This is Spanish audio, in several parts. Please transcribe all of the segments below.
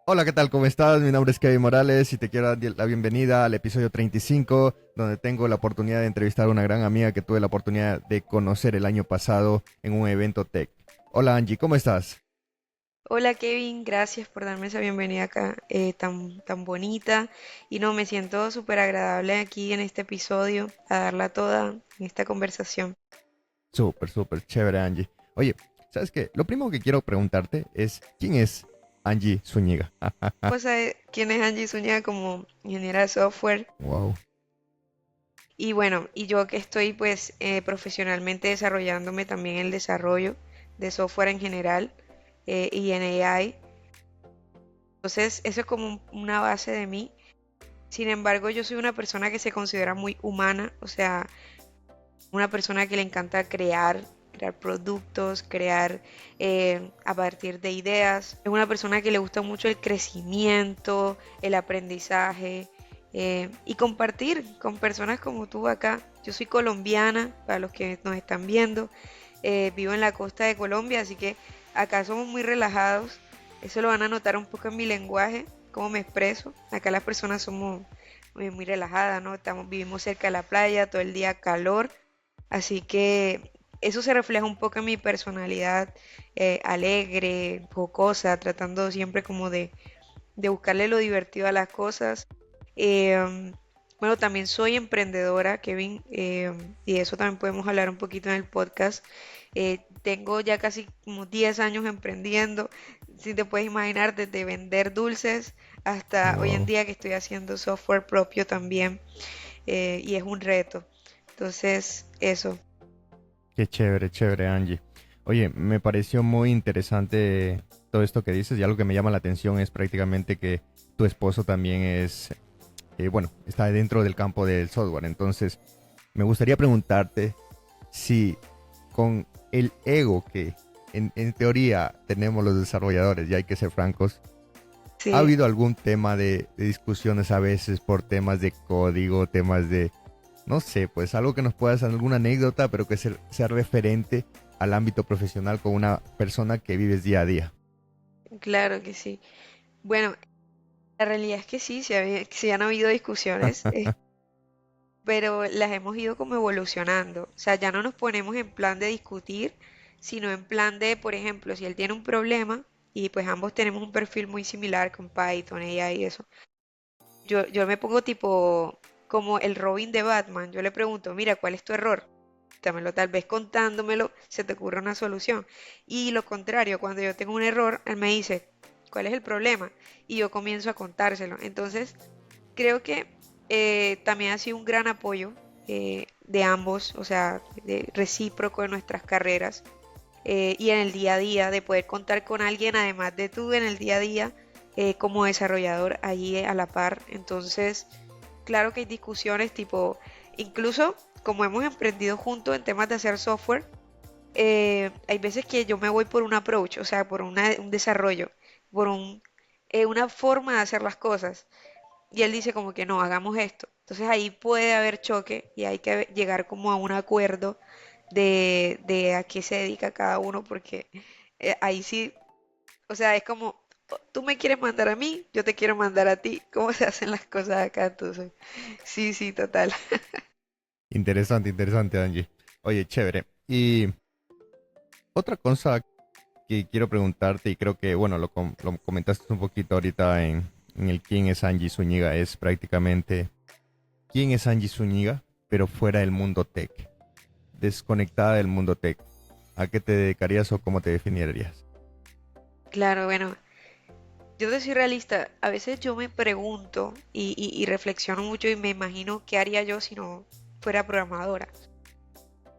Hola, ¿qué tal? ¿Cómo estás? Mi nombre es Kevin Morales y te quiero dar la bienvenida al episodio 35, donde tengo la oportunidad de entrevistar a una gran amiga que tuve la oportunidad de conocer el año pasado en un evento tech. Hola Angie, ¿cómo estás? Hola Kevin, gracias por darme esa bienvenida acá tan bonita. Y no, me siento súper agradable aquí en este episodio, a darla toda en esta conversación. Súper, súper chévere Angie. Oye, ¿sabes qué? Lo primero que quiero preguntarte es, ¿quién es Angie Zúñiga? Pues quién es Angie Zúñiga como ingeniera de software. Wow, Y bueno, y yo que estoy pues profesionalmente desarrollándome también el desarrollo de software en general y en AI. Entonces, eso es como una base de mí. Sin embargo, yo soy una persona que se considera muy humana, o sea, una persona que le encanta crear productos, crear a partir de ideas. Es una persona que le gusta mucho el crecimiento, el aprendizaje y compartir con personas como tú acá. Yo soy colombiana, para los que nos están viendo. Vivo en la costa de Colombia, así que acá somos muy relajados. Eso lo van a notar un poco en mi lenguaje, cómo me expreso. Acá las personas somos muy relajadas, ¿no? Vivimos cerca de la playa, todo el día calor. Así que eso se refleja un poco en mi personalidad alegre, jocosa, tratando siempre como de buscarle lo divertido a las cosas. Bueno, también soy emprendedora, Kevin, y de eso también podemos hablar un poquito en el podcast. Tengo ya casi como 10 años emprendiendo, si te puedes imaginar, desde vender dulces hasta hoy en wow. día que estoy haciendo software propio también, y es un reto. Entonces, eso. Qué chévere, chévere Angie. Oye, me pareció muy interesante todo esto que dices y algo que me llama la atención es prácticamente que tu esposo también es bueno, está dentro del campo del software. Entonces, me gustaría preguntarte si con el ego que en teoría tenemos los desarrolladores, y hay que ser francos, ¿ha Sí, habido algún tema de discusiones a veces por temas de código, temas de, no sé, pues algo que nos puedas dar alguna anécdota, pero que sea referente al ámbito profesional con una persona que vives día a día? claro que sí. Bueno, la realidad es que sí, sí han habido discusiones, pero las hemos ido como evolucionando. O sea, ya no nos ponemos en plan de discutir, sino en plan de, por ejemplo, si él tiene un problema y pues ambos tenemos un perfil muy similar con Python, AI y eso, yo me pongo tipo como el Robin de Batman. Yo le pregunto, mira, ¿cuál es tu error? Dámelo, tal vez contándomelo se te ocurra una solución. Y lo contrario, cuando yo tengo un error, él me dice, ¿cuál es el problema? Y yo comienzo a contárselo. Entonces, creo que también ha sido un gran apoyo de ambos, o sea, de recíproco en nuestras carreras y en el día a día, de poder contar con alguien además de tú en el día a día como desarrollador allí a la par. Entonces, claro que hay discusiones tipo, incluso como hemos emprendido juntos en temas de hacer software, hay veces que yo me voy por un approach, o sea, por un desarrollo, por una forma de hacer las cosas. Y él dice como que no, hagamos esto. Entonces ahí puede haber choque y hay que llegar como a un acuerdo de a qué se dedica cada uno, porque ahí sí, o sea, es como, tú me quieres mandar a mí, yo te quiero mandar a ti. ¿Cómo se hacen las cosas acá? Entonces, sí, sí, total. Interesante, interesante, Angie. Oye, chévere. Y otra cosa que quiero preguntarte, y creo que, bueno, lo comentaste un poquito ahorita en el quién es Angie Zúñiga, es prácticamente quién es Angie Zúñiga, pero fuera del mundo tech, desconectada del mundo tech. ¿A qué te dedicarías o cómo te definirías? Claro, bueno, yo te soy realista. A veces yo me pregunto y reflexiono mucho y me imagino qué haría yo si no fuera programadora.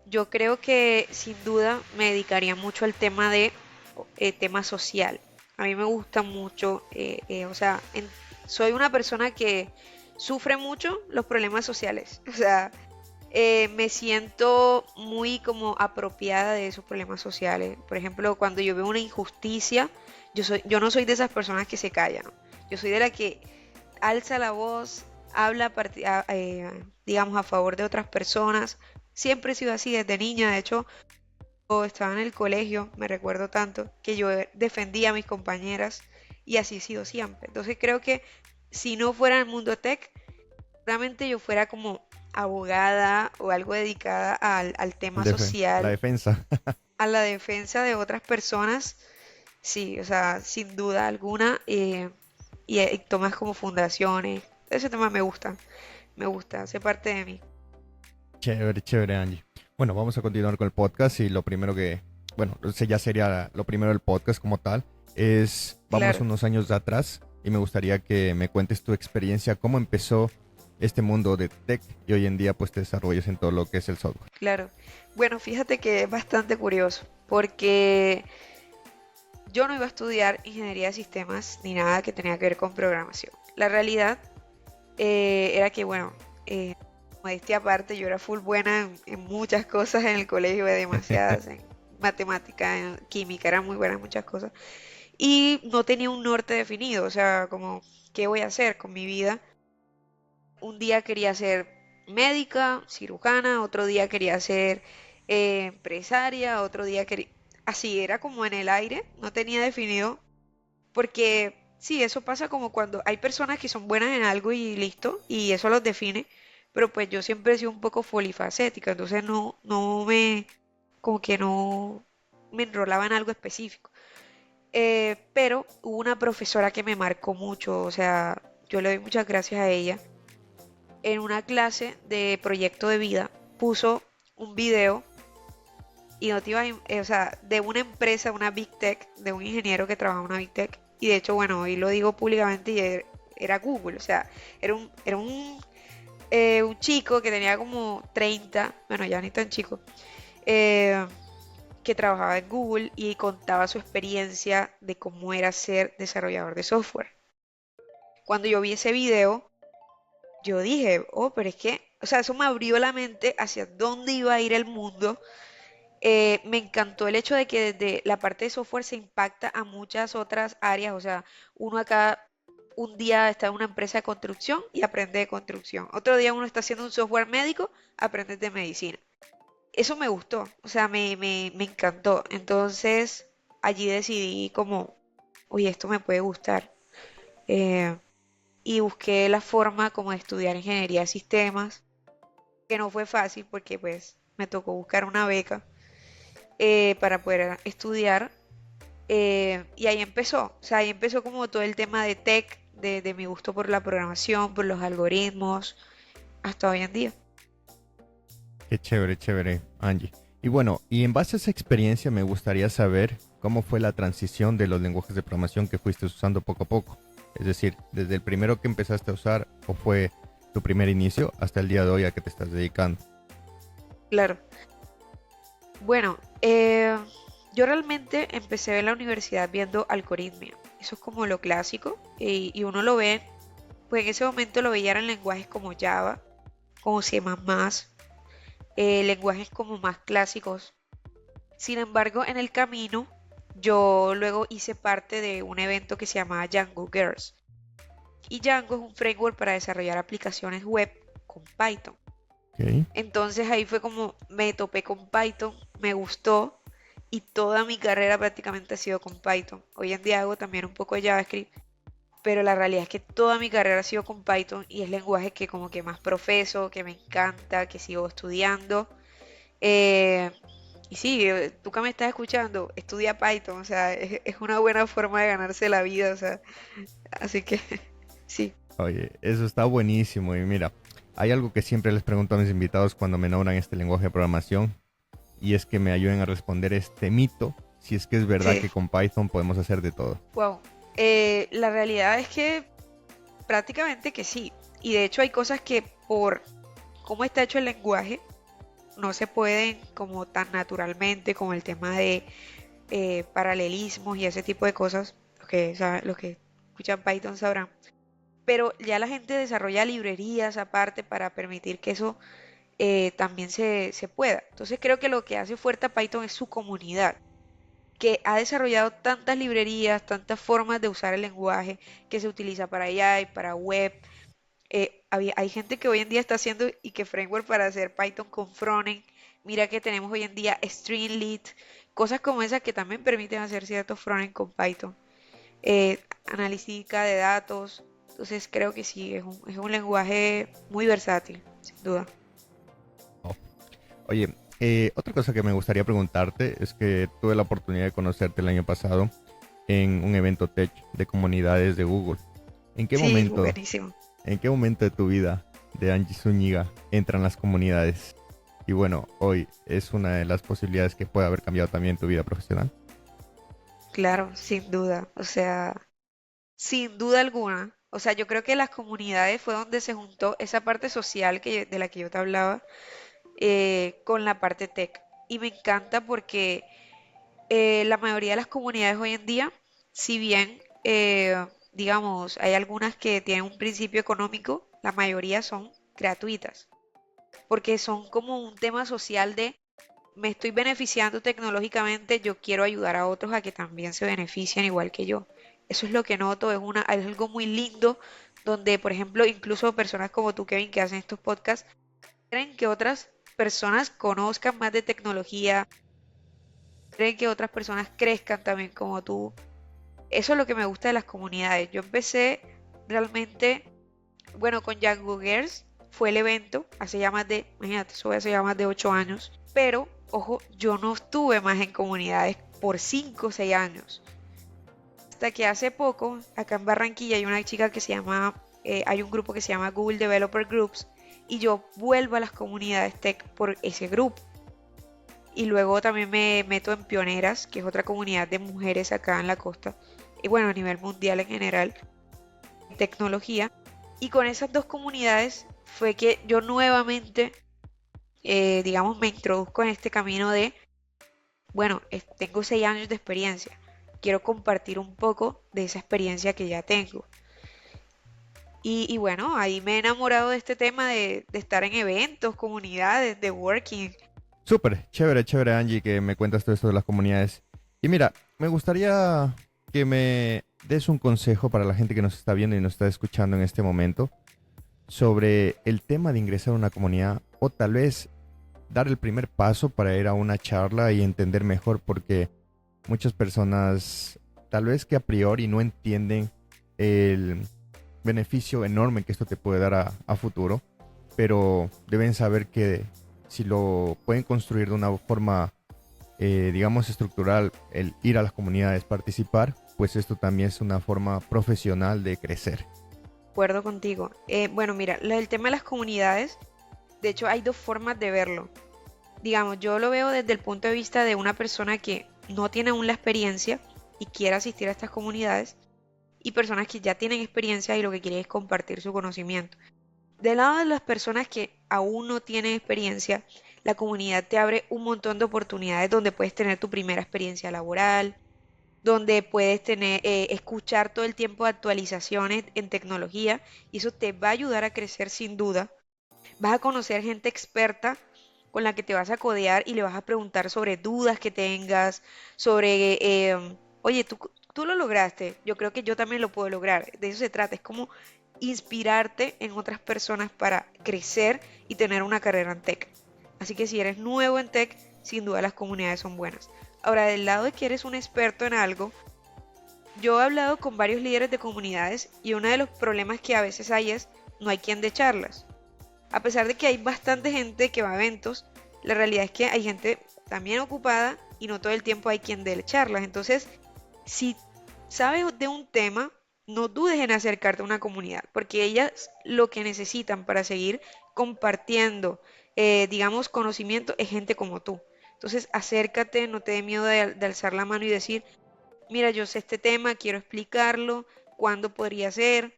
Yo creo que sin duda me dedicaría mucho al tema de tema social. A mí me gusta mucho, o sea, soy una persona que sufre mucho los problemas sociales. O sea, me siento muy como apropiada de esos problemas sociales. Por ejemplo, cuando yo veo una injusticia, yo no soy de esas personas que se callan, ¿no? Yo soy de la que alza la voz, habla, digamos, a favor de otras personas. Siempre he sido así desde niña. De hecho, cuando estaba en el colegio, me recuerdo tanto, que yo defendía a mis compañeras y así he sido siempre. Entonces creo que si no fuera el mundo tech, seguramente yo fuera como abogada o algo dedicada al tema La social, defensa. a la defensa de otras personas. Sí, o sea, sin duda alguna. Y tomas como fundaciones. Ese tema me gusta, hace parte de mí. Chévere, chévere, Angie. Bueno, vamos a continuar con el podcast y lo primero que, bueno, ese ya sería lo primero del podcast como tal, es, vámonos Claro, unos años de atrás y me gustaría que me cuentes tu experiencia, cómo empezó este mundo de tech y hoy en día pues te desarrollas en todo lo que es el software. claro. Bueno, fíjate que es bastante curioso, porque yo no iba a estudiar ingeniería de sistemas ni nada que tenía que ver con programación. La realidad era que, bueno, modestia aparte, yo era full buena en muchas cosas en el colegio, demasiadas, en matemática, en química, era muy buena en muchas cosas. Y no tenía un norte definido, o sea, como, ¿qué voy a hacer con mi vida? Un día quería ser médica, cirujana, otro día quería ser empresaria, otro día quería... Así era como en el aire, no tenía definido, porque sí, eso pasa como cuando hay personas que son buenas en algo y listo, y eso los define, pero pues yo siempre he sido un poco polifacética, entonces como que no me enrolaba en algo específico. Pero hubo una profesora que me marcó mucho, o sea, yo le doy muchas gracias a ella. En una clase de proyecto de vida puso un video y no te ibas o sea, de una empresa, una Big Tech, de un ingeniero que trabaja en una Big Tech. Y de hecho, bueno, hoy lo digo públicamente y era Google, o sea, un chico que tenía como 30, bueno, ya ni tan chico, eh, que trabajaba en Google y contaba su experiencia de cómo era ser desarrollador de software. Cuando yo vi ese video, yo dije, oh, pero es que, o sea, eso me abrió la mente hacia dónde iba a ir el mundo. Me encantó el hecho de que desde la parte de software se impacta a muchas otras áreas, o sea, uno acá un día está en una empresa de construcción y aprende de construcción, otro día uno está haciendo un software médico, aprende de medicina. Eso me gustó, o sea, me encantó. Entonces, allí decidí como, oye, esto me puede gustar. Eh, y busqué la forma como de estudiar ingeniería de sistemas, que no fue fácil porque pues me tocó buscar una beca para poder estudiar. Y ahí empezó, o sea, ahí empezó como todo el tema de tech, de mi gusto por la programación, por los algoritmos, hasta hoy en día. Qué chévere, chévere, Angie. Y bueno, y en base a esa experiencia me gustaría saber cómo fue la transición de los lenguajes de programación que fuiste usando poco a poco. Es decir, desde el primero que empezaste a usar o fue tu primer inicio hasta el día de hoy a que te estás dedicando. Claro. Bueno, yo realmente empecé en la universidad viendo algoritmia. Eso es como lo clásico y uno lo ve, pues en ese momento lo veía en lenguajes como Java, como C++, lenguajes como más clásicos. Sin embargo, en el camino, yo luego hice parte de un evento que se llamaba Django Girls. Y Django es un framework para desarrollar aplicaciones web con Python. Ok. Entonces ahí fue como me topé con Python, me gustó y toda mi carrera prácticamente ha sido con Python. Hoy en día hago también un poco de JavaScript, pero la realidad es que toda mi carrera ha sido con Python y es lenguaje que como que más profeso, que me encanta, que sigo estudiando. Eh, y sí, tú que me estás escuchando, estudia Python, o sea, es una buena forma de ganarse la vida, o sea, así que sí, Oye, eso está buenísimo. Y mira, hay algo que siempre les pregunto a mis invitados cuando me nombran este lenguaje de programación y es que me ayuden a responder este mito, si es que es verdad sí, que con Python podemos hacer de todo. wow. La realidad es que prácticamente que sí. Y de hecho hay cosas que por cómo está hecho el lenguaje no se pueden como tan naturalmente como el tema de paralelismos y ese tipo de cosas. Los que escuchan Python sabrán. Pero ya la gente desarrolla librerías aparte para permitir que eso también se pueda. Entonces creo que lo que hace fuerte a Python es su comunidad, que ha desarrollado tantas librerías, tantas formas de usar el lenguaje que se utiliza para AI, para web. Hay gente que hoy en día está haciendo y que framework para hacer Python con frontend. Mira que tenemos hoy en día Streamlit, cosas como esas que también permiten hacer ciertos frontend con Python. analítica de datos. Entonces creo que sí, es un lenguaje muy versátil, sin duda. Oh. Oye, otra cosa que me gustaría preguntarte es que tuve la oportunidad de conocerte el año pasado en un evento tech de comunidades de Google. ¿En qué Sí, momento, buenísimo. en qué momento de tu vida de Angie Zúñiga entran las comunidades? Y bueno, hoy es una de las posibilidades que puede haber cambiado también tu vida profesional. Claro, sin duda. O sea, sin duda alguna. O sea, yo creo que las comunidades fue donde se juntó esa parte social de la que yo te hablaba con la parte tech. Y me encanta porque la mayoría de las comunidades hoy en día, si bien, digamos, hay algunas que tienen un principio económico, la mayoría son gratuitas, porque son como un tema social de me estoy beneficiando tecnológicamente, yo quiero ayudar a otros a que también se beneficien igual que yo. Eso es lo que noto, es algo muy lindo donde, por ejemplo, incluso personas como tú, Kevin, que hacen estos podcasts, quieren que otras personas conozcan más de tecnología, quieren que otras personas crezcan también como tú. Eso es lo que me gusta de las comunidades. Yo empecé realmente, bueno, con Django Girls, fue el evento, hace ya más de, imagínate, eso hace ya más de 8 años. Pero, ojo, yo no estuve más en comunidades por 5 o 6 años. Hasta que hace poco, acá en Barranquilla, hay una chica que se llama, hay un grupo que se llama Google Developer Groups, y yo vuelvo a las comunidades tech por ese grupo. Y luego también me meto en Pioneras, que es otra comunidad de mujeres acá en la costa, y bueno, a nivel mundial en general, en tecnología. Y con esas dos comunidades fue que yo nuevamente, digamos, me introduzco en este camino de bueno, tengo 6 años de experiencia. Quiero compartir un poco de esa experiencia que ya tengo. Y bueno, ahí me he enamorado de este tema de estar en eventos, comunidades, de working. Súper, chévere, chévere, Angie, que me cuentas todo esto de las comunidades. Y mira, me gustaría que me des un consejo para la gente que nos está viendo y nos está escuchando en este momento sobre el tema de ingresar a una comunidad o tal vez dar el primer paso para ir a una charla y entender mejor, porque muchas personas tal vez que a priori no entienden el beneficio enorme que esto te puede dar a futuro, pero deben saber que si lo pueden construir de una forma, digamos, estructural, el ir a las comunidades, participar, pues esto también es una forma profesional de crecer. Acuerdo contigo. Bueno, mira, el tema de las comunidades, de hecho hay dos formas de verlo. Digamos, yo lo veo desde el punto de vista de una persona que no tiene aún la experiencia y quiere asistir a estas comunidades y personas que ya tienen experiencia y lo que quieren es compartir su conocimiento. Del lado de las personas que aún no tienen experiencia, la comunidad te abre un montón de oportunidades donde puedes tener tu primera experiencia laboral, donde puedes escuchar todo el tiempo actualizaciones en tecnología y eso te va a ayudar a crecer sin duda. Vas a conocer gente experta con la que te vas a codear y le vas a preguntar sobre dudas que tengas, sobre, oye, tú lo lograste, yo creo que yo también lo puedo lograr. De eso se trata, es como inspirarte en otras personas para crecer y tener una carrera en tech. Así que si eres nuevo en tech, sin duda las comunidades son buenas. Ahora, del lado de que eres un experto en algo, yo he hablado con varios líderes de comunidades y uno de los problemas que a veces hay es no hay quien de charlas. A pesar de que hay bastante gente que va a eventos, la realidad es que hay gente también ocupada y no todo el tiempo hay quien dé charlas. Entonces, si sabes de un tema, no dudes en acercarte a una comunidad, porque ellas lo que necesitan para seguir compartiendo, digamos, conocimiento es gente como tú. Entonces, acércate, no te dé miedo de alzar la mano y decir, mira, yo sé este tema, quiero explicarlo, cuándo podría ser.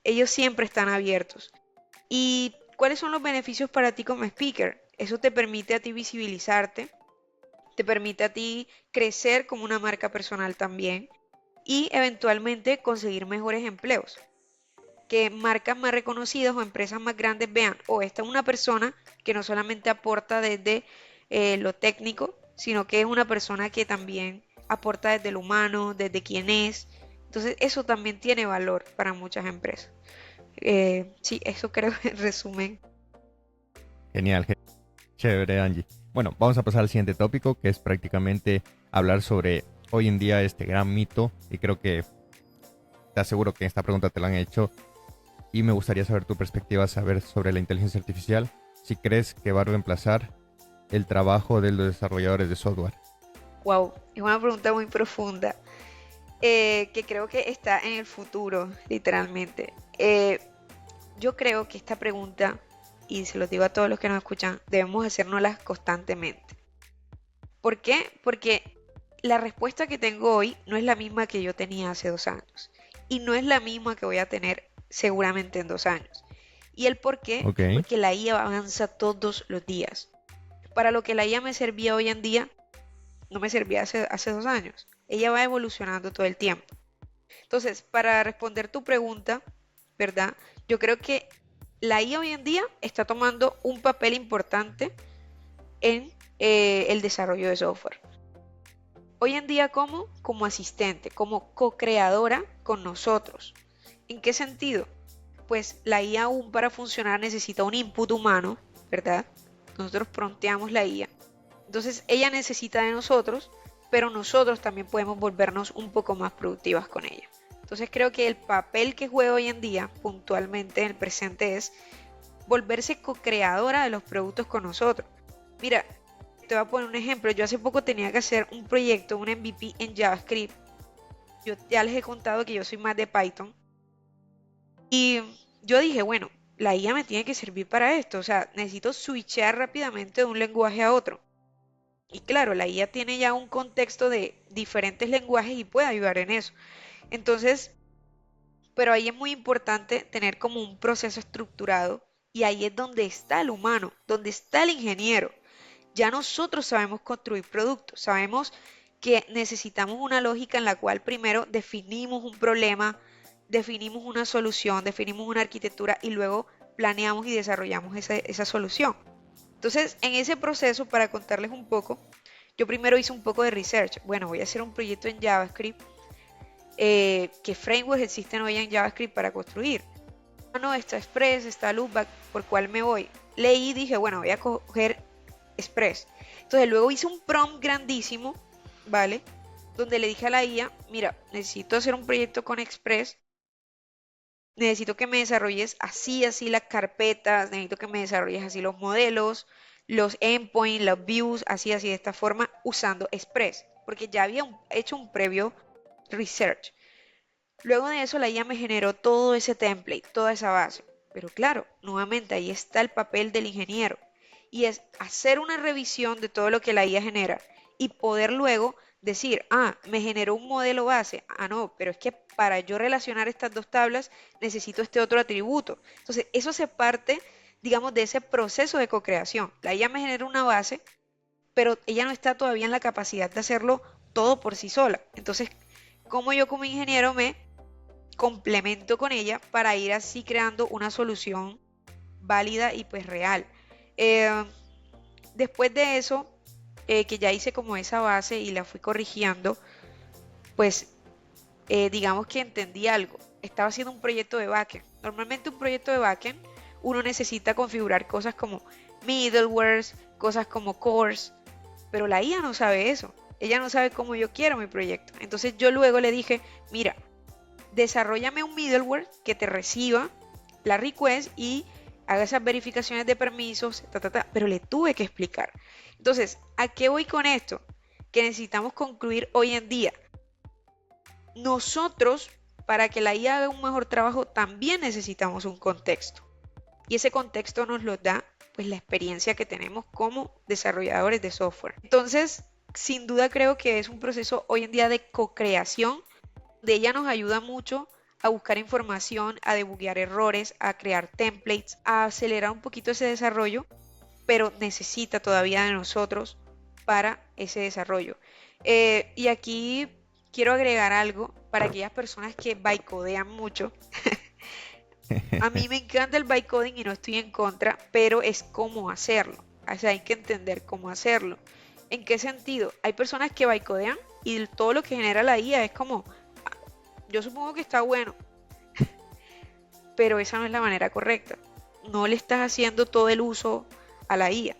Ellos siempre están abiertos. ¿Y cuáles son los beneficios para ti como speaker? Eso te permite a ti visibilizarte, te permite a ti crecer como una marca personal también y eventualmente conseguir mejores empleos. Que marcas más reconocidas o empresas más grandes vean, esta es una persona que no solamente aporta desde lo técnico, sino que es una persona que también aporta desde lo humano, desde quién es. Entonces eso también tiene valor para muchas empresas. Sí, eso creo en resumen. Genial, chévere, Angie. Bueno, vamos a pasar al siguiente tópico, que es prácticamente hablar sobre hoy en día este gran mito, y creo que te aseguro que esta pregunta te la han hecho, y me gustaría saber tu perspectiva, saber sobre la inteligencia artificial, si crees que va a reemplazar el trabajo de los desarrolladores de software. Wow, es una pregunta muy profunda, que creo que está en el futuro, literalmente. Yo creo que esta pregunta, y se los digo a todos los que nos escuchan, debemos hacérnoslas constantemente. ¿Por qué? Porque la respuesta que tengo hoy no es la misma que yo tenía hace 2 años y no es la misma que voy a tener seguramente en 2 años. ¿Y el por qué? Ok, Porque la IA avanza todos los días. Para lo que la IA me servía hoy en día, no me servía hace 2 años. Ella va evolucionando todo el tiempo. Entonces, para responder tu pregunta, ¿verdad? Yo creo que la IA hoy en día está tomando un papel importante en el desarrollo de software. Hoy en día, ¿cómo? Como asistente, como co-creadora con nosotros. ¿En qué sentido? Pues la IA aún para funcionar necesita un input humano, ¿verdad? Nosotros prompteamos la IA. Entonces ella necesita de nosotros, pero nosotros también podemos volvernos un poco más productivas con ella. Entonces creo que el papel que juega hoy en día, puntualmente en el presente, es volverse co-creadora de los productos con nosotros. Mira, te voy a poner un ejemplo. Yo hace poco tenía que hacer un proyecto, un MVP en JavaScript. Yo ya les he contado que yo soy más de Python. Y yo dije, bueno, la IA me tiene que servir para esto. O sea, necesito switchear rápidamente de un lenguaje a otro. Y claro, la IA tiene ya un contexto de diferentes lenguajes y puede ayudar en eso. Entonces, pero ahí es muy importante tener como un proceso estructurado y ahí es donde está el humano, donde está el ingeniero. Ya nosotros sabemos construir productos, sabemos que necesitamos una lógica en la cual primero definimos un problema, definimos una solución, definimos una arquitectura y luego planeamos y desarrollamos esa solución. Entonces, en ese proceso, para contarles un poco, yo primero hice un poco de research. Bueno, voy a hacer un proyecto en JavaScript. ¿Qué frameworks existen hoy en JavaScript para construir? Ah, no, está Express, está Loopback, ¿por cuál me voy? Leí y dije, bueno, voy a coger Express. Entonces luego hice un prompt grandísimo, ¿vale? Donde le dije a la IA, mira, necesito hacer un proyecto con Express, necesito que me desarrolles así, así las carpetas, necesito que me desarrolles así los modelos, los endpoints, los views, así, así, de esta forma, usando Express, porque ya había hecho un previo research. Luego de eso la IA me generó todo ese template, toda esa base. Pero claro, nuevamente ahí está el papel del ingeniero y es hacer una revisión de todo lo que la IA genera y poder luego decir, ah, me generó un modelo base. Ah, no, pero es que para yo relacionar estas dos tablas necesito este otro atributo. Entonces, eso se parte, digamos, de ese proceso de co-creación. La IA me genera una base, pero ella no está todavía en la capacidad de hacerlo todo por sí sola. Entonces, ¿cómo yo como ingeniero me complemento con ella para ir así creando una solución válida y pues real? Eh, Después de eso, que ya hice como esa base y la fui corrigiendo, pues digamos que entendí algo. Estaba haciendo un proyecto de backend. Normalmente un proyecto de backend uno necesita configurar cosas como middlewares, cosas como cores, pero la IA no sabe eso. Ella no sabe cómo yo quiero mi proyecto. Entonces yo luego le dije, mira, desarrollame un middleware que te reciba la request y haga esas verificaciones de permisos, pero le tuve que explicar. Entonces, ¿a qué voy con esto? Que necesitamos concluir hoy en día. Nosotros, para que la IA haga un mejor trabajo, también necesitamos un contexto. Y ese contexto nos lo da pues la experiencia que tenemos como desarrolladores de software. Entonces, sin duda creo que es un proceso hoy en día de co-creación de ella nos ayuda mucho a buscar información, a debuguear errores, a crear templates, a acelerar un poquito ese desarrollo, pero necesita todavía de nosotros para ese desarrollo. Y aquí quiero agregar algo para aquellas personas que bytecodean mucho. A mí me encanta el bytecoding y no estoy en contra, pero es cómo hacerlo. O sea, hay que entender cómo hacerlo. ¿En qué sentido? Hay personas que bytecodean y todo lo que genera la IA es como, yo supongo que está bueno, pero esa no es la manera correcta. No le estás haciendo todo el uso a la IA.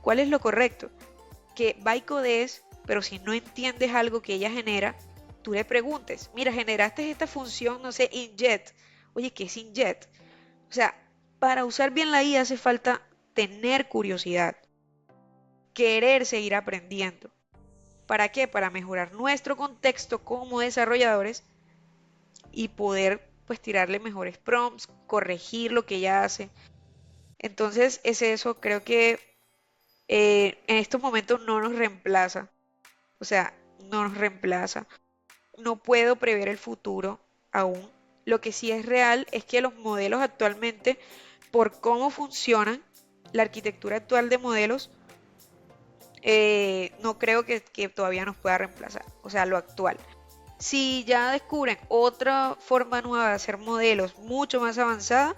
¿Cuál es lo correcto? Que bytecodees pero si no entiendes algo que ella genera, tú le preguntes, mira, generaste esta función, no sé, injet. Oye, ¿qué es injet? O sea, para usar bien la IA hace falta tener curiosidad, querer seguir aprendiendo. ¿Para qué? Para mejorar nuestro contexto como desarrolladores y poder pues tirarle mejores prompts, corregir lo que ella hace. Entonces es eso, creo que en estos momentos no nos reemplaza, o sea, no nos reemplaza. No puedo prever el futuro aún. Lo que sí es real es que los modelos actualmente, por cómo funcionan, la arquitectura actual de modelos, no creo que todavía nos pueda reemplazar, o sea, lo actual. Si ya descubren otra forma nueva de hacer modelos mucho más avanzada,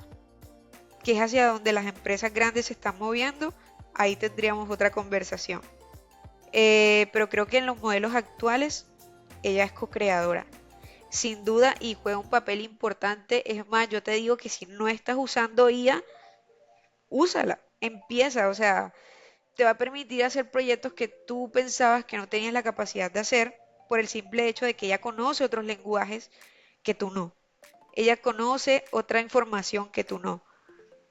que es hacia donde las empresas grandes se están moviendo, ahí tendríamos otra conversación. Pero creo que en los modelos actuales ella es co-creadora, sin duda, y juega un papel importante. Es más, yo te digo que si no estás usando IA, úsala, empieza, o sea, te va a permitir hacer proyectos que tú pensabas que no tenías la capacidad de hacer por el simple hecho de que ella conoce otros lenguajes que tú no. Ella conoce otra información que tú no.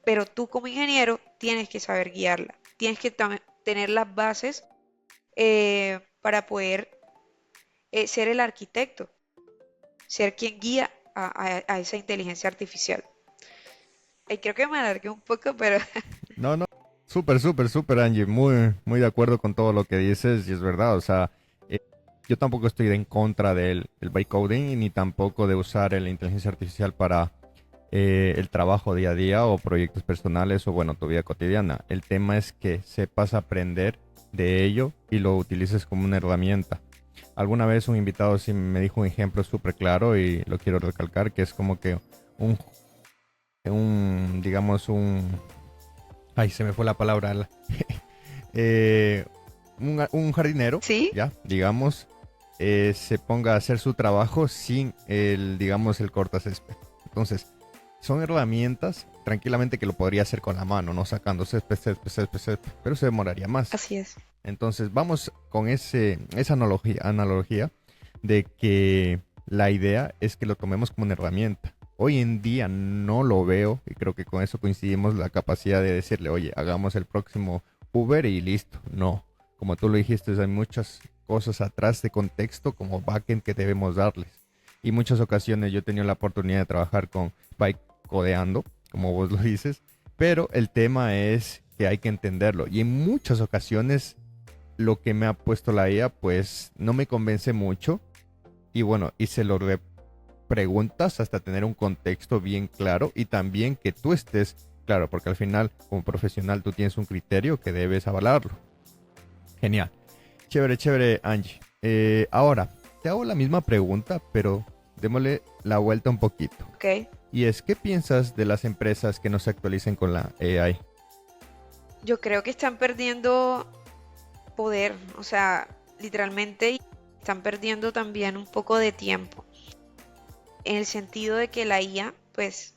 Pero tú como ingeniero tienes que saber guiarla, tienes que tener las bases para poder ser el arquitecto, ser quien guía a esa inteligencia artificial. Creo que me alargué un poco, pero No, no, súper, súper, súper, Angie, muy, muy de acuerdo con todo lo que dices y es verdad, o sea, eh, yo tampoco estoy en contra del el bytecoding ni tampoco de usar la inteligencia artificial para el trabajo día a día o proyectos personales o bueno, tu vida cotidiana. El tema es que sepas aprender de ello y lo utilices como una herramienta. Alguna vez un invitado sí me dijo un ejemplo súper claro y lo quiero recalcar, que es como que un, digamos, ay, se me fue la palabra, eh, un jardinero, sí, ya, digamos, se ponga a hacer su trabajo sin digamos, el cortacésped. Entonces, son herramientas tranquilamente que lo podría hacer con la mano, no sacando césped, césped, césped, césped, pero se demoraría más. así es. Entonces vamos con esa analogía de que la idea es que lo tomemos como una herramienta. Hoy en día no lo veo y creo que con eso coincidimos la capacidad de decirle, oye, hagamos el próximo Uber y listo. No, como tú lo dijiste, hay muchas cosas atrás de contexto como backend que debemos darles. Y muchas ocasiones yo he tenido la oportunidad de trabajar con Byte codeando, como vos lo dices, pero el tema es que hay que entenderlo. Y en muchas ocasiones lo que me ha puesto la IA pues no me convence mucho y bueno, y se lo preguntas hasta tener un contexto bien claro y también que tú estés claro, porque al final como profesional tú tienes un criterio que debes avalarlo. Genial. Chévere, chévere, Angie. Ahora, te hago la misma pregunta, pero démosle la vuelta un poquito. Ok. Y es, ¿qué piensas de las empresas que no se actualicen con la AI? Yo creo que están perdiendo poder, o sea, literalmente y están perdiendo también un poco de tiempo, en el sentido de que la IA, pues,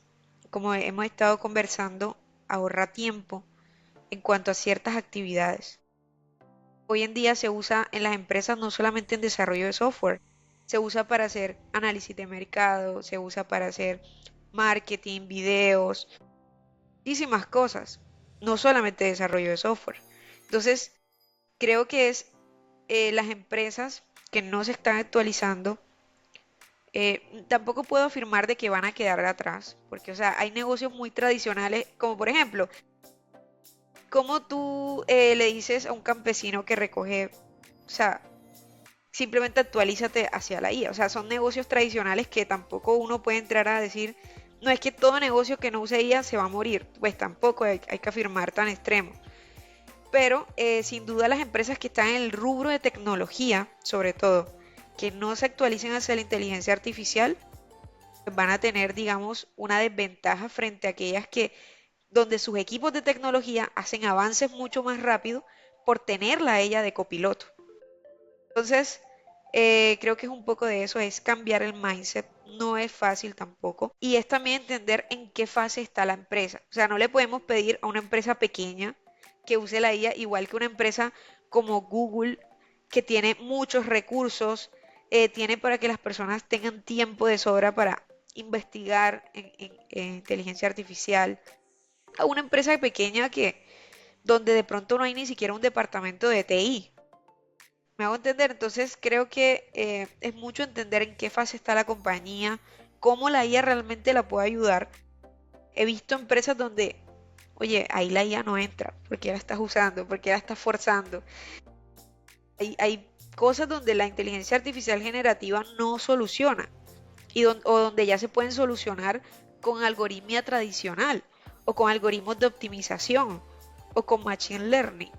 como hemos estado conversando, ahorra tiempo en cuanto a ciertas actividades. Hoy en día se usa en las empresas no solamente en desarrollo de software, se usa para hacer análisis de mercado, se usa para hacer marketing, videos, muchísimas cosas, no solamente desarrollo de software. Entonces, creo que es las empresas que no se están actualizando, tampoco puedo afirmar de que van a quedar atrás, porque, o sea, hay negocios muy tradicionales, como por ejemplo, como tú le dices a un campesino que recoge, o sea, simplemente actualízate hacia la IA, o sea, son negocios tradicionales que tampoco uno puede entrar a decir, no es que todo negocio que no use IA se va a morir, pues tampoco hay que afirmar tan extremo. Pero sin duda las empresas que están en el rubro de tecnología, sobre todo, que no se actualicen hacia la inteligencia artificial, pues van a tener, digamos, una desventaja frente a aquellas que, donde sus equipos de tecnología hacen avances mucho más rápido por tenerla a ella de copiloto. Entonces, creo que es un poco de eso, es cambiar el mindset, no es fácil tampoco, y es también entender en qué fase está la empresa. O sea, no le podemos pedir a una empresa pequeña que use la IA igual que una empresa como Google, que tiene muchos recursos, tiene para que las personas tengan tiempo de sobra para investigar en inteligencia artificial, a una empresa pequeña que donde de pronto no hay ni siquiera un departamento de TI. ¿Me hago entender? Entonces creo que es mucho entender en qué fase está la compañía, cómo la IA realmente la puede ayudar. He visto empresas donde, oye, ahí la IA no entra, porque la estás usando, porque la estás forzando. Hay cosas donde la inteligencia artificial generativa no soluciona o donde ya se pueden solucionar con algoritmia tradicional o con algoritmos de optimización o con machine learning.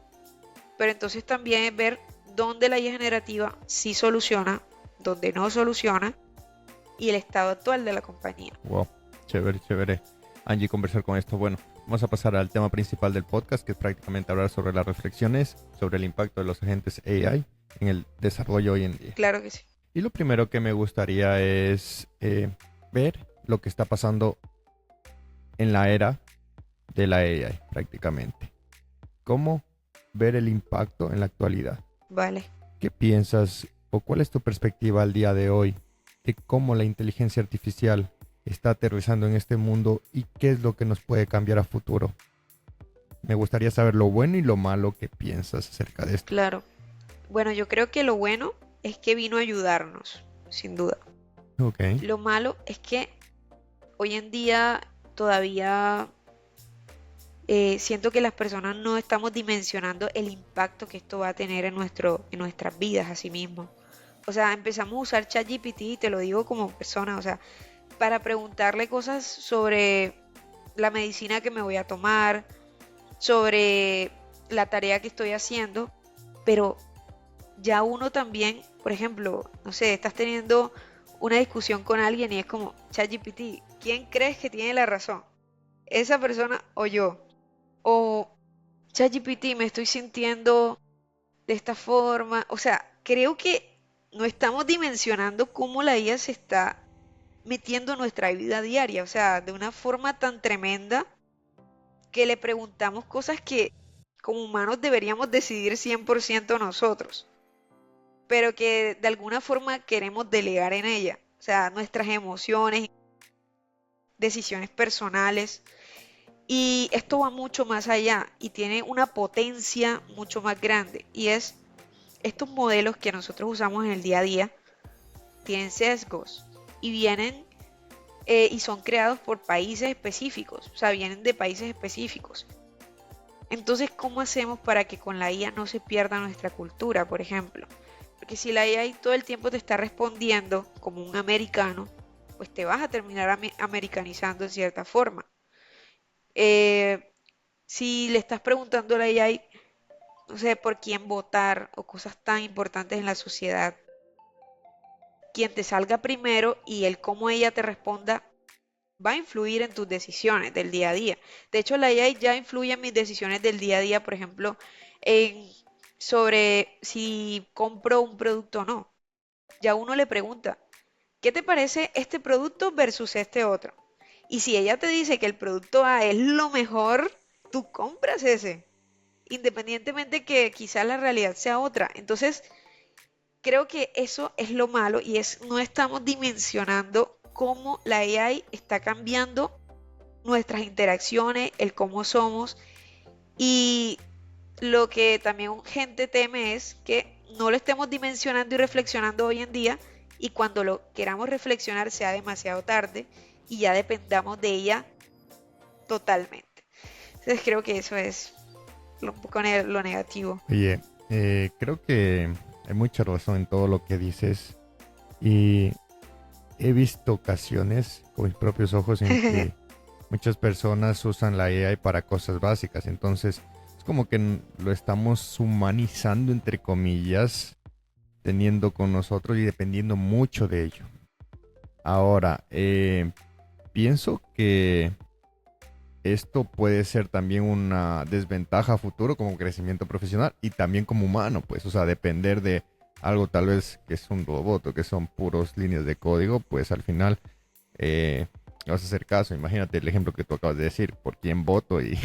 Pero entonces también es ver dónde la IA generativa sí soluciona, dónde no soluciona y el estado actual de la compañía. Wow, chévere, chévere. Angie, conversar con esto. Bueno, vamos a pasar al tema principal del podcast, que es prácticamente hablar sobre las reflexiones sobre el impacto de los agentes AI en el desarrollo hoy en día. Claro que sí. Y lo primero que me gustaría es ver lo que está pasando en la era de la AI, prácticamente. ¿Cómo ver el impacto en la actualidad? Vale. ¿Qué piensas o cuál es tu perspectiva al día de hoy de cómo la inteligencia artificial está aterrizando en este mundo y qué es lo que nos puede cambiar a futuro? Me gustaría saber lo bueno y lo malo que piensas acerca de esto. Claro. Bueno, yo creo que lo bueno es que vino a ayudarnos, sin duda. Ok, Lo malo es que hoy en día todavía siento que las personas no estamos dimensionando el impacto que esto va a tener en nuestras vidas a sí mismo. O sea, empezamos a usar ChatGPT, y te lo digo como persona, o sea, para preguntarle cosas sobre la medicina que me voy a tomar, sobre la tarea que estoy haciendo, pero ya uno también, por ejemplo, no sé, estás teniendo una discusión con alguien y es como, ChatGPT, ¿quién crees que tiene la razón? ¿Esa persona o yo? O ChatGPT, me estoy sintiendo de esta forma. O sea, creo que no estamos dimensionando cómo la IA se está metiendo en nuestra vida diaria. O sea, de una forma tan tremenda que le preguntamos cosas que como humanos deberíamos decidir 100% nosotros, pero que de alguna forma queremos delegar en ella. O sea, nuestras emociones, decisiones personales. Y esto va mucho más allá y tiene una potencia mucho más grande. Y es estos modelos que nosotros usamos en el día a día tienen sesgos y vienen y son creados por países específicos. O sea, vienen de países específicos. Entonces, ¿cómo hacemos para que con la IA no se pierda nuestra cultura, por ejemplo? Porque si la IA todo el tiempo te está respondiendo como un americano, pues te vas a terminar americanizando en cierta forma. Eh, si le estás preguntando a la AI, no sé, por quién votar o cosas tan importantes en la sociedad, quien te salga primero y el cómo ella te responda va a influir en tus decisiones del día a día. De hecho, la AI ya influye en mis decisiones del día a día, por ejemplo, en sobre si compro un producto o no. Ya uno le pregunta, ¿qué te parece este producto versus este otro? Y si ella te dice que el producto A es lo mejor, tú compras ese, independientemente que quizás la realidad sea otra. Entonces, creo que eso es lo malo y es no estamos dimensionando cómo la AI está cambiando nuestras interacciones, el cómo somos y lo que también gente teme es que no lo estemos dimensionando y reflexionando hoy en día y cuando lo queramos reflexionar sea demasiado tarde y ya dependamos de ella totalmente. Entonces creo que eso es un poco lo negativo. oye, creo que hay mucha razón en todo lo que dices y he visto ocasiones con mis propios ojos en que muchas personas usan la AI para cosas básicas, entonces es como que lo estamos humanizando entre comillas, teniendo con nosotros y dependiendo mucho de ello. Ahora, pienso que esto puede ser también una desventaja a futuro como crecimiento profesional y también como humano, pues, o sea, depender de algo tal vez que es un robot o que son puros líneas de código, pues al final le vas a hacer caso. Imagínate el ejemplo que tú acabas de decir, por quién voto y,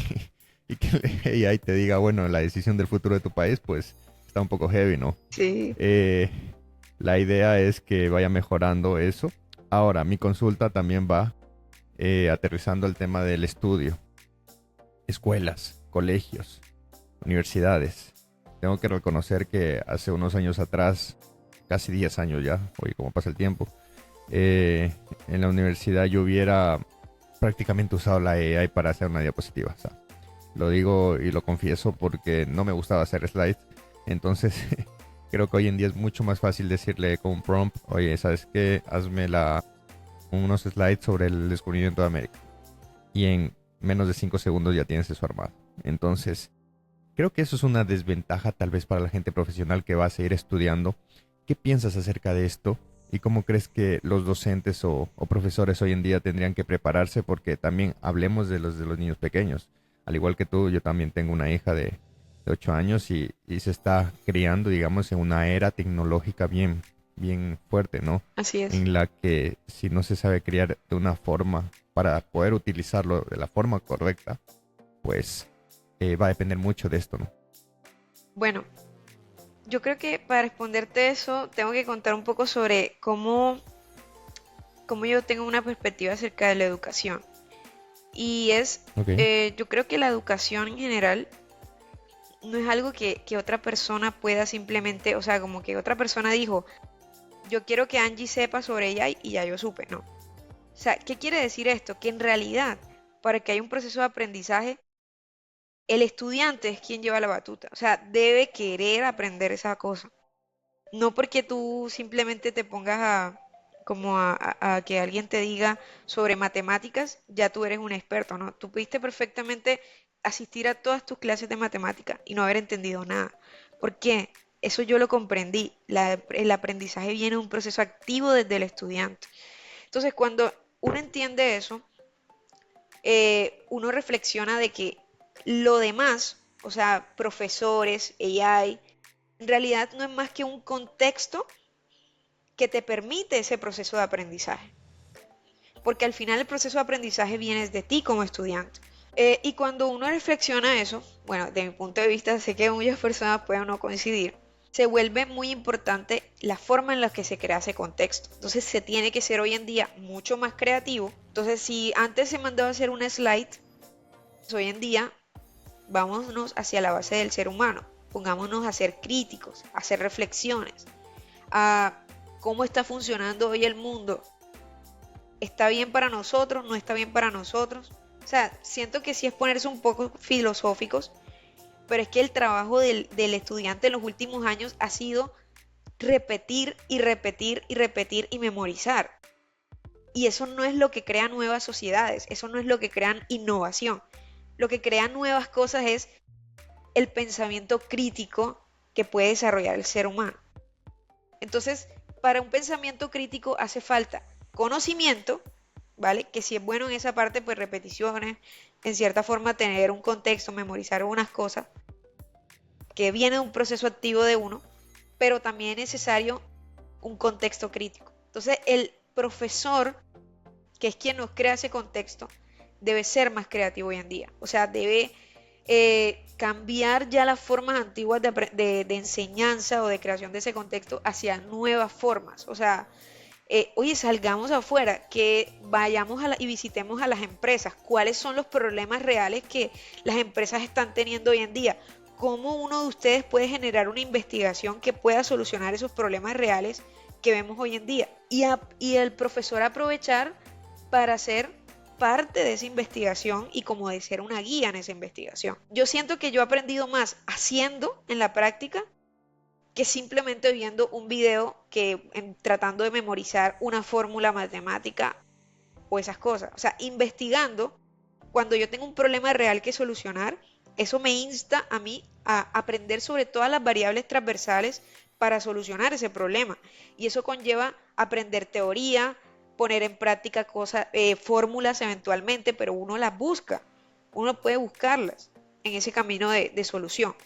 y que el AI te diga, bueno, la decisión del futuro de tu país, pues está un poco heavy, ¿no? Sí, Eh, la idea es que vaya mejorando eso. Ahora, mi consulta también va aterrizando el tema del estudio. Escuelas, colegios, universidades. Tengo que reconocer que hace unos años atrás, casi 10 años ya, oye, cómo pasa el tiempo, en la universidad yo hubiera prácticamente usado la AI para hacer una diapositiva. O sea, lo digo y lo confieso porque no me gustaba hacer slides. Entonces, creo que hoy en día es mucho más fácil decirle con un prompt, oye, ¿sabes qué? Hazme unos slides sobre el descubrimiento de América. Y en menos de 5 segundos ya tienes eso armado. Entonces, creo que eso es una desventaja tal vez para la gente profesional que va a seguir estudiando. ¿Qué piensas acerca de esto? ¿Y cómo crees que los docentes o profesores hoy en día tendrían que prepararse? Porque también hablemos de los niños pequeños. Al igual que tú, yo también tengo una hija de 8 años y se está criando, digamos, en una era tecnológica bien, bien fuerte, ¿no? así es. En la que si no se sabe criar de una forma para poder utilizarlo de la forma correcta, pues va a depender mucho de esto, ¿no? Bueno, yo creo que para responderte eso, tengo que contar un poco sobre cómo yo tengo una perspectiva acerca de la educación. Y es, Ok, yo creo que la educación en general no es algo que otra persona pueda simplemente, o sea, como que otra persona dijo, yo quiero que Angie sepa sobre ella y ya yo supe, no. O sea, ¿qué quiere decir esto? Que en realidad, para que haya un proceso de aprendizaje, el estudiante es quien lleva la batuta. O sea, debe querer aprender esa cosa. No porque tú simplemente te pongas a que alguien te diga sobre matemáticas, ya tú eres un experto, ¿no? Tú pudiste perfectamente asistir a todas tus clases de matemática y no haber entendido nada. ¿Por qué? Eso yo lo comprendí. El aprendizaje viene de un proceso activo desde el estudiante. Entonces, cuando uno entiende eso, uno reflexiona de que lo demás, o sea, profesores, AI, en realidad no es más que un contexto que te permite ese proceso de aprendizaje. Porque al final el proceso de aprendizaje viene de ti como estudiante. Y cuando uno reflexiona eso, bueno, de mi punto de vista, sé que muchas personas pueden no coincidir, se vuelve muy importante la forma en la que se crea ese contexto. Entonces se tiene que ser hoy en día mucho más creativo. Entonces si antes se mandaba a hacer una slide, pues hoy en día vámonos hacia la base del ser humano. Pongámonos a ser críticos, a hacer reflexiones, a cómo está funcionando hoy el mundo. ¿Está bien para nosotros? ¿No está bien para nosotros? O sea, siento que sí es ponerse un poco filosóficos, pero es que el trabajo del estudiante en los últimos años ha sido repetir y repetir y repetir y memorizar. Y eso no es lo que crea nuevas sociedades, eso no es lo que crea innovación. Lo que crea nuevas cosas es el pensamiento crítico que puede desarrollar el ser humano. Entonces, para un pensamiento crítico hace falta conocimiento, ¿vale? Que si es bueno en esa parte, pues repeticiones, en cierta forma tener un contexto, memorizar unas cosas, que viene de un proceso activo de uno, pero también es necesario un contexto crítico. Entonces, el profesor, que es quien nos crea ese contexto, debe ser más creativo hoy en día. O sea, debe cambiar ya las formas antiguas de enseñanza o de creación de ese contexto hacia nuevas formas. O sea, oye, salgamos afuera, que vayamos y visitemos a las empresas. ¿Cuáles son los problemas reales que las empresas están teniendo hoy en día? ¿Cómo uno de ustedes puede generar una investigación que pueda solucionar esos problemas reales que vemos hoy en día? Y el profesor aprovechar para ser parte de esa investigación y como de ser una guía en esa investigación. Yo siento que yo he aprendido más haciendo en la práctica que simplemente viendo un video tratando de memorizar una fórmula matemática o esas cosas. O sea, investigando, cuando yo tengo un problema real que solucionar, eso me insta a mí a aprender sobre todas las variables transversales para solucionar ese problema. Y eso conlleva aprender teoría, poner en práctica cosas, fórmulas eventualmente, pero uno las busca, uno puede buscarlas en ese camino de solución.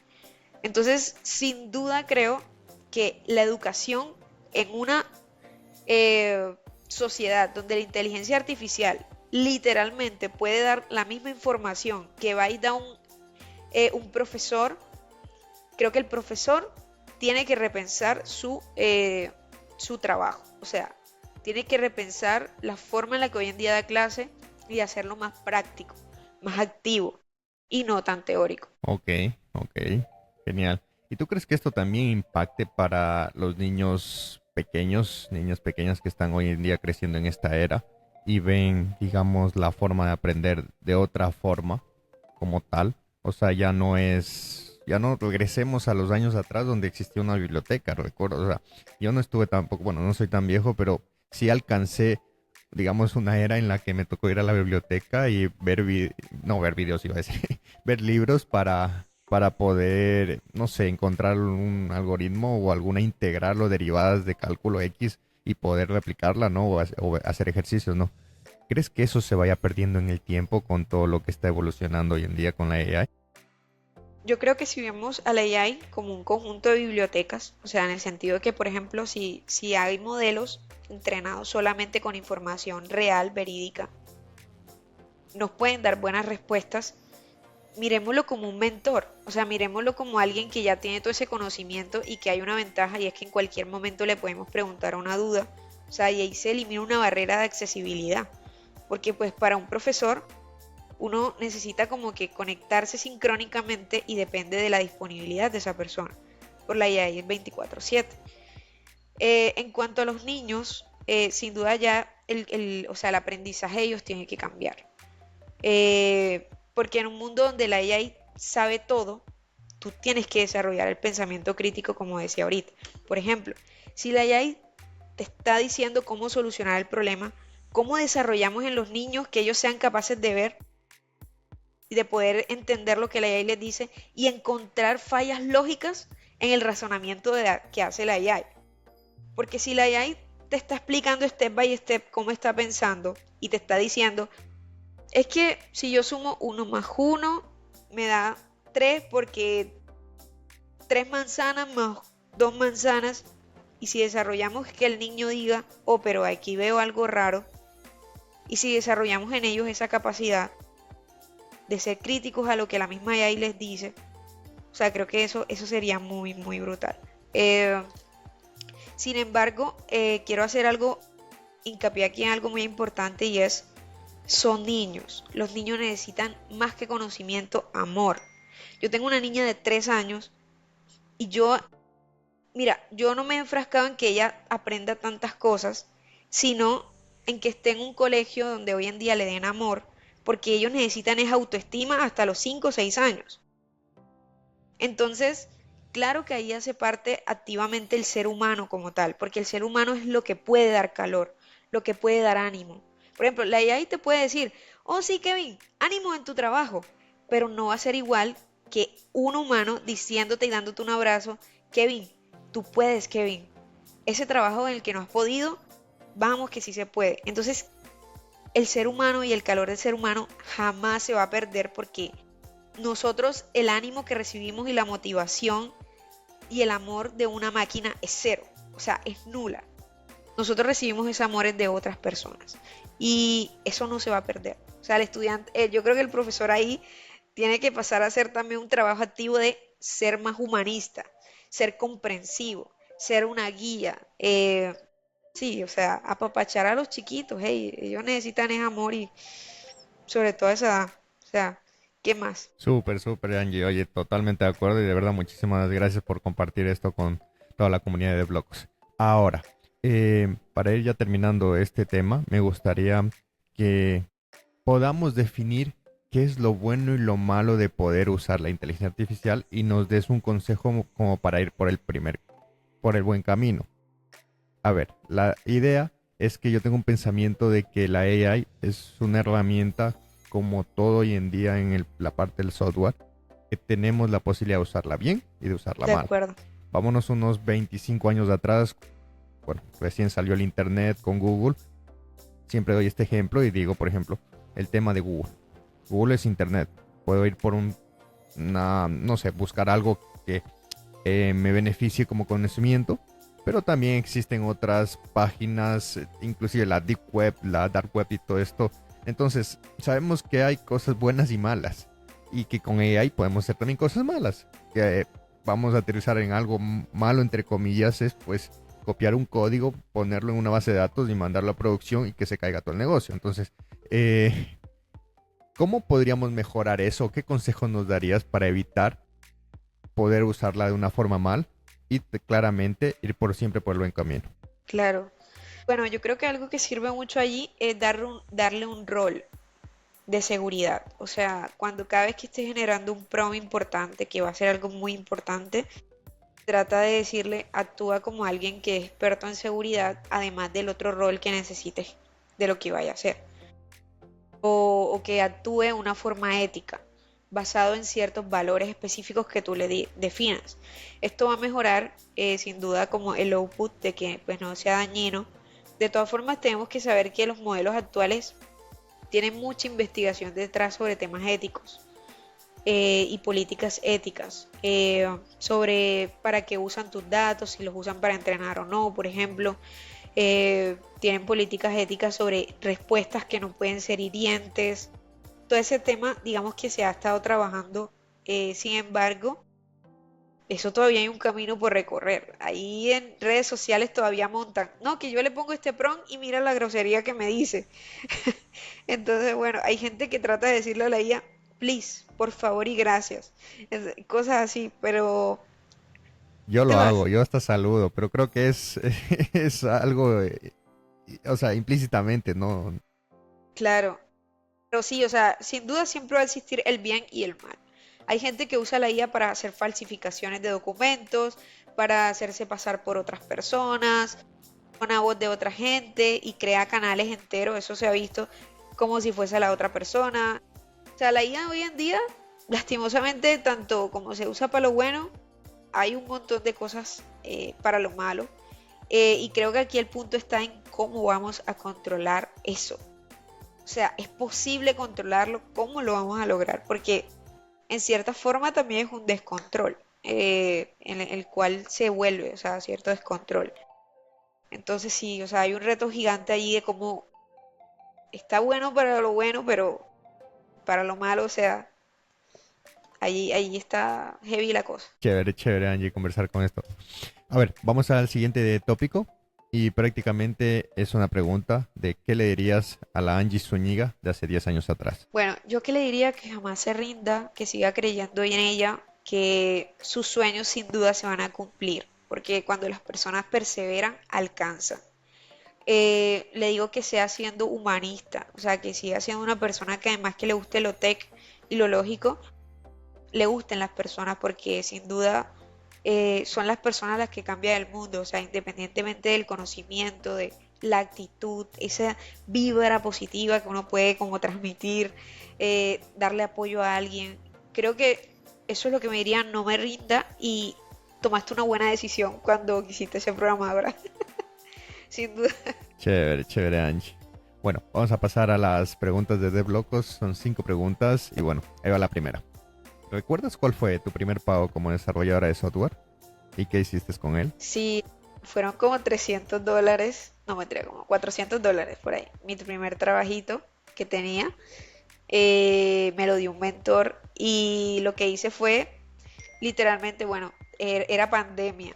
Entonces, sin duda creo que la educación en una sociedad donde la inteligencia artificial literalmente puede dar la misma información que va a dar un profesor, creo que el profesor tiene que repensar su trabajo. O sea, tiene que repensar la forma en la que hoy en día da clase y hacerlo más práctico, más activo y no tan teórico. Ok, ok, genial. ¿Y tú crees que esto también impacte para los niños pequeños, niñas pequeñas que están hoy en día creciendo en esta era y ven, digamos, la forma de aprender de otra forma como tal? O sea, ya no regresemos a los años atrás donde existía una biblioteca, recuerdo. O sea, yo no estuve tampoco, bueno, no soy tan viejo, pero sí alcancé, digamos, una era en la que me tocó ir a la biblioteca y no ver videos, iba a decir, ver libros para poder, no sé, encontrar un algoritmo o alguna integral o derivadas de cálculo X y poder replicarla, ¿no? O hacer ejercicios, ¿no? ¿Crees que eso se vaya perdiendo en el tiempo con todo lo que está evolucionando hoy en día con la AI? Yo creo que si vemos a la AI como un conjunto de bibliotecas, o sea, en el sentido de que, por ejemplo, si hay modelos entrenados solamente con información real, verídica, nos pueden dar buenas respuestas, miremoslo como un mentor, o sea, miremoslo como alguien que ya tiene todo ese conocimiento y que hay una ventaja y es que en cualquier momento le podemos preguntar una duda, o sea, y ahí se elimina una barrera de accesibilidad, porque pues para un profesor uno necesita como que conectarse sincrónicamente y depende de la disponibilidad de esa persona. Por la IA es 24/7. En cuanto a los niños, sin duda ya o sea, el aprendizaje de ellos tiene que cambiar. Porque en un mundo donde la AI sabe todo, tú tienes que desarrollar el pensamiento crítico, como decía ahorita. Por ejemplo, si la AI te está diciendo cómo solucionar el problema, ¿cómo desarrollamos en los niños que ellos sean capaces de ver y de poder entender lo que la AI les dice y encontrar fallas lógicas en el razonamiento que hace la AI? Porque si la AI te está explicando step by step cómo está pensando y te está diciendo, es que si yo sumo 1 más 1 me da 3 porque 3 manzanas más 2 manzanas, y si desarrollamos que el niño diga, oh, pero aquí veo algo raro, y si desarrollamos en ellos esa capacidad de ser críticos a lo que la misma AI les dice, o sea, creo que eso sería muy, muy brutal. Eh, Sin embargo, quiero hacer hincapié aquí en algo muy importante y es, son niños. Los niños necesitan más que conocimiento, amor. Yo tengo una niña de 3 años y mira, yo no me he enfrascado en que ella aprenda tantas cosas, sino en que esté en un colegio donde hoy en día le den amor, porque ellos necesitan esa autoestima hasta los 5 o 6 años. Entonces, claro que ahí hace parte activamente el ser humano como tal, porque el ser humano es lo que puede dar calor, lo que puede dar ánimo. Por ejemplo, la AI te puede decir, oh sí, Kevin, ánimo en tu trabajo, pero no va a ser igual que un humano diciéndote y dándote un abrazo, Kevin, tú puedes, Kevin. Ese trabajo en el que no has podido, vamos que sí se puede. Entonces, el ser humano y el calor del ser humano jamás se va a perder porque nosotros el ánimo que recibimos y la motivación y el amor de una máquina es cero, o sea, es nula. Nosotros recibimos ese amor de otras personas y eso no se va a perder. O sea, el estudiante, yo creo que el profesor ahí tiene que pasar a hacer también un trabajo activo de ser más humanista, ser comprensivo, ser una guía. Sí, o sea, apapachar a los chiquitos, hey, ellos necesitan ese amor y sobre todo a esa edad. O sea, ¿qué más? Súper, súper, Angie. Oye, totalmente de acuerdo y de verdad muchísimas gracias por compartir esto con toda la comunidad de Blogs. Ahora, para ir ya terminando este tema, me gustaría que podamos definir qué es lo bueno y lo malo de poder usar la inteligencia artificial y nos des un consejo como para ir por el buen camino. A ver, la idea es que yo tengo un pensamiento de que la AI es una herramienta como todo hoy en día en la parte del software, que tenemos la posibilidad de usarla bien y de usarla De mal. acuerdo. Vámonos unos 25 años atrás, bueno, recién salió el internet con Google. Siempre doy este ejemplo y digo, por ejemplo, el tema de Google. Google es internet. Puedo ir por no sé, buscar algo que me beneficie como conocimiento, pero también existen otras páginas, inclusive la Deep Web, la Dark Web y todo esto. Entonces, sabemos que hay cosas buenas y malas y que con AI podemos hacer también cosas malas. Que vamos a aterrizar en algo malo, entre comillas, es pues copiar un código, ponerlo en una base de datos y mandarlo a producción y que se caiga todo el negocio. Entonces, ¿cómo podríamos mejorar eso? ¿Qué consejos nos darías para evitar poder usarla de una forma mal y claramente ir por siempre por el buen camino? Claro. Bueno, yo creo que algo que sirve mucho allí es darle un rol de seguridad. O sea, cuando cada vez que estés generando un prompt importante, que va a ser algo muy importante, trata de decirle, actúa como alguien que es experto en seguridad, además del otro rol que necesites de lo que vaya a hacer. O que actúe de una forma ética, basado en ciertos valores específicos que tú definas. Esto va a mejorar sin duda como el output de que pues no sea dañino. De todas formas, tenemos que saber que los modelos actuales tienen mucha investigación detrás sobre temas éticos y políticas éticas, sobre para qué usan tus datos, si los usan para entrenar o no, por ejemplo. Tienen políticas éticas sobre respuestas que no pueden ser hirientes. Todo ese tema, digamos que se ha estado trabajando, sin embargo, eso todavía hay un camino por recorrer. Ahí en redes sociales todavía montan, no, que yo le pongo este prompt y mira la grosería que me dice. Entonces, bueno, hay gente que trata de decirle a la IA, please, por favor y gracias. Cosas así, pero Yo lo temas, hago, yo hasta saludo, pero creo que es, es algo, o sea, implícitamente, ¿no? claro. Pero sí, o sea, sin duda siempre va a existir el bien y el mal. Hay gente que usa la IA para hacer falsificaciones de documentos, para hacerse pasar por otras personas, una voz de otra gente y crea canales enteros, eso se ha visto como si fuese la otra persona. O sea, la IA hoy en día, lastimosamente, tanto como se usa para lo bueno, hay un montón de cosas para lo malo. Y creo que aquí el punto está en cómo vamos a controlar eso. O sea, es posible controlarlo, ¿cómo lo vamos a lograr? Porque en cierta forma también es un descontrol, en el cual se vuelve, o sea, cierto descontrol. Entonces sí, o sea, hay un reto gigante allí de cómo está bueno, pero para lo malo, o sea, allí está heavy la cosa. Chévere, chévere, Angie, conversar con esto. A ver, vamos al siguiente tópico y prácticamente es una pregunta de qué le dirías a la Angie Zúñiga de hace 10 años atrás. Bueno, yo que le diría que jamás se rinda, que siga creyendo en ella, que sus sueños sin duda se van a cumplir, porque cuando las personas perseveran, alcanzan. Le digo que sea siendo humanista, o sea, que siga siendo una persona que además que le guste lo tech y lo lógico, le gusten las personas, porque sin duda son las personas las que cambian el mundo, o sea, independientemente del conocimiento, de la actitud, esa vibra positiva que uno puede como transmitir, darle apoyo a alguien. Creo que eso es lo que me diría, no me rinda y tomaste una buena decisión cuando quisiste ser programadora, sin duda. Chévere, chévere, Angie. Bueno, vamos a pasar a las preguntas de DevLocos. Son 5 preguntas y bueno, ahí va la primera. ¿Recuerdas cuál fue tu primer pago como desarrolladora de software? ¿Y qué hiciste con él? Sí, fueron como $300, no me como $400 por ahí. Mi primer trabajito que tenía, me lo dio un mentor y lo que hice fue, literalmente, bueno, era pandemia.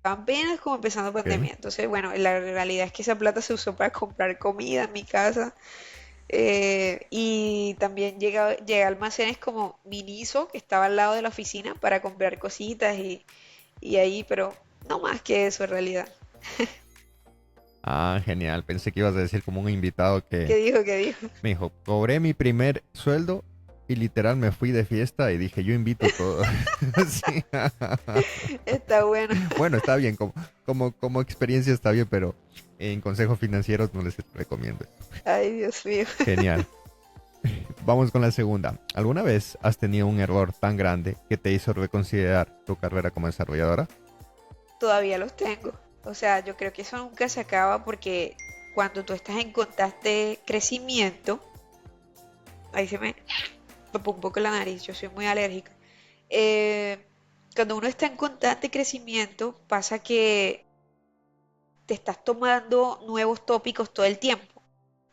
Apenas como empezando Ok. pandemia. Entonces, bueno, la realidad es que esa plata se usó para comprar comida en mi casa. Y también llegué a almacenes como Miniso, que estaba al lado de la oficina, para comprar cositas y ahí, pero no más que eso en realidad. Ah, genial. Pensé que ibas a decir como un invitado ¿Qué que dijo? ¿Qué dijo? me dijo, cobré mi primer sueldo y literal me fui de fiesta y dije, yo invito todo. Sí. Está bueno. Bueno, está bien, como experiencia está bien, pero en consejos financieros no les recomiendo. Ay, Dios mío. Genial. Vamos con la segunda. ¿Alguna vez has tenido un error tan grande que te hizo reconsiderar tu carrera como desarrolladora? Todavía los tengo. O sea, yo creo que eso nunca se acaba porque cuando tú estás en constante crecimiento, ahí se me tapó un poco la nariz, yo soy muy alérgica. Eh, Cuando uno está en constante crecimiento, pasa que te estás tomando nuevos tópicos todo el tiempo.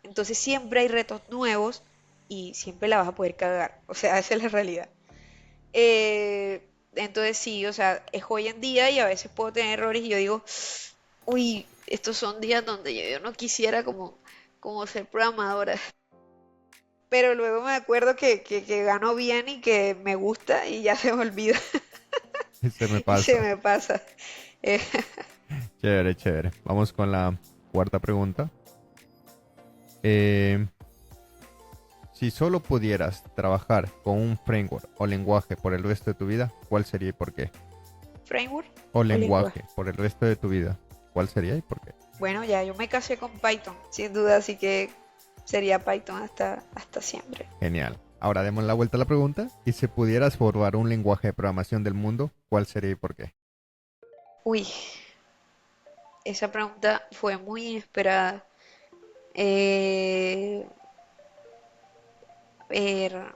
Entonces siempre hay retos nuevos y siempre la vas a poder cagar. O sea, esa es la realidad. Eh, Entonces sí, o sea, es hoy en día y a veces puedo tener errores y yo digo, uy, estos son días donde yo no quisiera como ser programadora. Pero luego me acuerdo que gano bien y que me gusta y ya se me olvida Se me y se pasa. me pasa. Eh, Chévere, chévere. Vamos con la cuarta pregunta. Eh, si solo pudieras trabajar con un framework o lenguaje por el resto de tu vida, ¿cuál sería y por qué? ¿Framework O o lenguaje? lenguaje por el resto de tu vida, ¿cuál sería y por qué? Bueno, ya yo me casé con Python, sin duda, así que sería Python hasta siempre. Genial. Ahora demos la vuelta a la pregunta. Y si pudieras formar un lenguaje de programación del mundo, ¿cuál sería y por qué? Uy, esa pregunta fue muy inesperada. Eh, ver,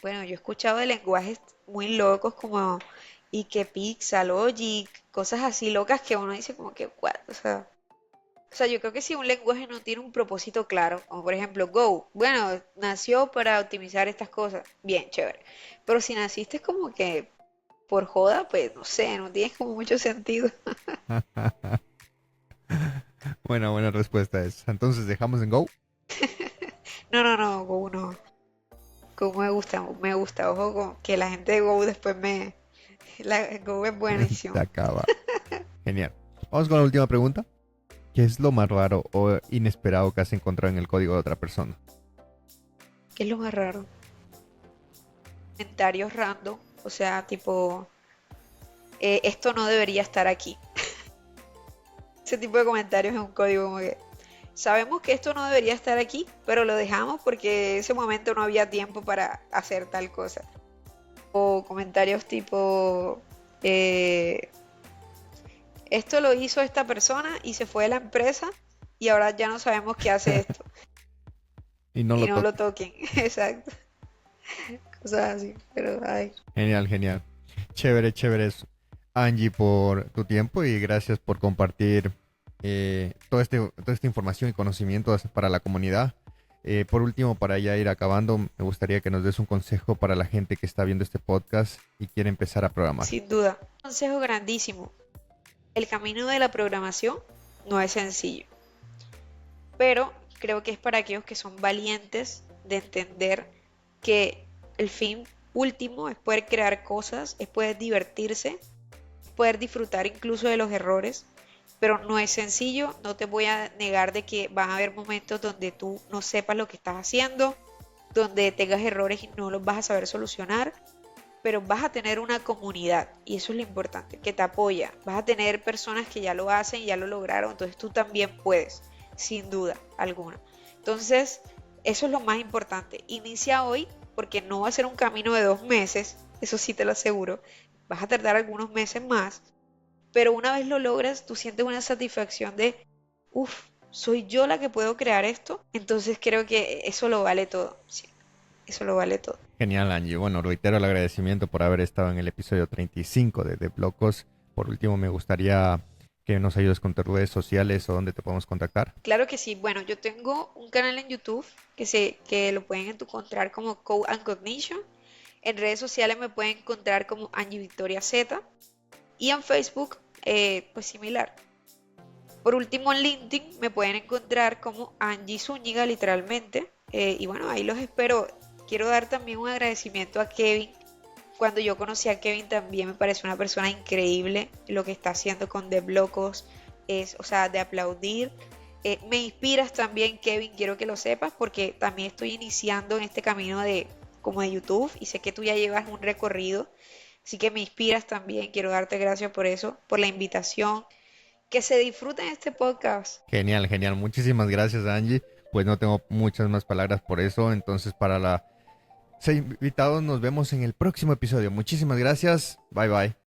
bueno, yo he escuchado de lenguajes muy locos como y que Pixalogic, cosas así locas que uno dice como que, what? O sea, yo creo que si un lenguaje no tiene un propósito claro, como por ejemplo Go, bueno, nació para optimizar estas cosas, bien, chévere. Pero si naciste como que por joda, pues no sé, no tiene como mucho sentido. Buena respuesta es. Entonces dejamos en Go. No, no, no, Go no. Go me gusta, ojo con que la gente de Go después Go es Se buenísimo. acaba. Genial. Vamos con la última pregunta. ¿Qué es lo más raro o inesperado que has encontrado en el código de otra persona? ¿Qué es lo más raro? Comentarios random, o sea, tipo, esto no debería estar aquí. Ese tipo de comentarios en un código como que sabemos que esto no debería estar aquí, pero lo dejamos porque en ese momento no había tiempo para hacer tal cosa. O comentarios tipo, eh, esto lo hizo esta persona y se fue de la empresa y ahora ya no sabemos qué hace esto. Y no Y lo no lo toques. toquen, exacto. Cosas así, pero ay. Genial, genial. Chévere, chévere, Angie, por tu tiempo y gracias por compartir toda esta información y conocimiento para la comunidad. Por último, para ya ir acabando, me gustaría que nos des un consejo para la gente que está viendo este podcast y quiere empezar a programar. Sin duda. Un consejo grandísimo. El camino de la programación no es sencillo, pero creo que es para aquellos que son valientes de entender que el fin último es poder crear cosas, es poder divertirse, poder disfrutar incluso de los errores, pero no es sencillo, no te voy a negar de que van a haber momentos donde tú no sepas lo que estás haciendo, donde tengas errores y no los vas a saber solucionar, pero vas a tener una comunidad y eso es lo importante, que te apoya. Vas a tener personas que ya lo hacen, ya lo lograron, entonces tú también puedes, sin duda alguna. Entonces, eso es lo más importante. Inicia hoy porque no va a ser un camino de 2 meses, eso sí te lo aseguro. Vas a tardar algunos meses más, pero una vez lo logras, tú sientes una satisfacción de, uff, soy yo la que puedo crear esto, entonces creo que eso lo vale todo. Sí, eso lo vale todo. Genial, Angie. Bueno, reitero el agradecimiento por haber estado en el episodio 35 de Blocos. Por último, me gustaría que nos ayudes con tus redes sociales o dónde te podemos contactar. Claro que sí. Bueno, yo tengo un canal en YouTube que lo pueden encontrar como Code and Cognition. En redes sociales me pueden encontrar como Angie Victoria Z. Y en Facebook, pues similar. Por último, en LinkedIn me pueden encontrar como Angie Zúñiga, literalmente. Y bueno, ahí los espero. Quiero dar también un agradecimiento a Kevin. Cuando yo conocí a Kevin también me pareció una persona increíble. Lo que está haciendo con The Blocos es, o sea, de aplaudir. Me inspiras también, Kevin, quiero que lo sepas, porque también estoy iniciando en este camino como de YouTube y sé que tú ya llevas un recorrido, así que me inspiras también, quiero darte gracias por eso, por la invitación, que se disfruten este podcast. Genial, genial. Muchísimas gracias, Angie. Pues no tengo muchas más palabras por eso. Entonces, para la seis invitados, nos vemos en el próximo episodio. Muchísimas gracias. Bye, bye.